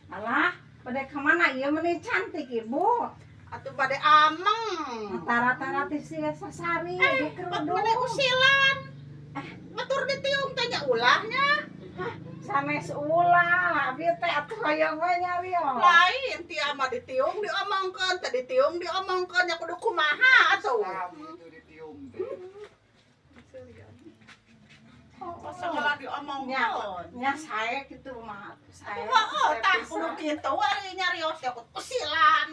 Alah, pada kemana ya meni cantik ibu. Atuh bade ameng. Tara-tara teh sia sasari di kerudung. Bade usilan. Batur ditiung teh nya ulahnya. Sanes ulah, abi teh atuh hoyong we nyari. Lain ti ama ditiung diomongkeun, teh ditiung diomongkeun nya kudu kumaha atuh. Masa malah diomongkeun. Nya sae kitu mah. Sae. Heeh, tah kudu kitu ari nyarios ya usilan.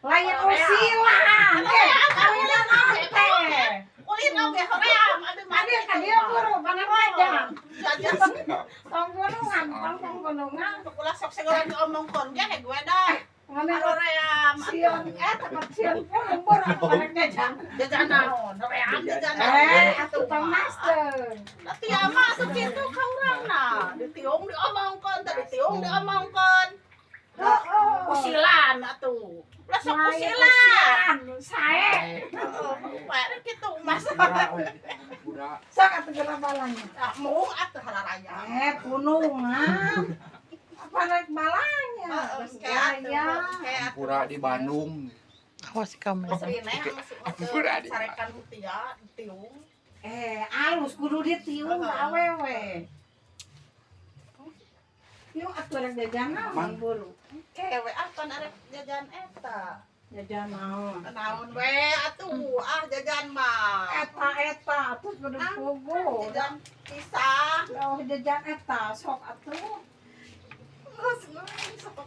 Lain usilan. Kawinan teh. Ulin oge hoream abi mah. Abi ka dieu guru pana wajah. Jajan Tong gunungan, tong gunungan. ulah sok segala diomongkeun ge gue dah. Ngene Hoream sion tempat sion pun umpur anak jajan. jajan naon? Hoream jajan Atuh tong master. Tapi ama atuh kitu ka urangna. Ditiung diomongkeun, teh ditiung diomongkeun. Usilan atuh. Ulah sok usilan. Sae. Heeh, kitu mas. Sok atuh geura balanya. Mung atuh halaraya. Punungan. Apa naik balanya? Geus gaya. Pura di Bandung. Awas kamera. Sarekan mutia ditiung. Alus kudu ditiung awewe. Yuk atuh rek jajan naon bulu. Kewe apa arek jajan eta? Jajan naon? Naon we atuh jajan mah. Eta atuh kudu pugu. Jajan pisang. Oh jajan eta sok atuh. Geus sok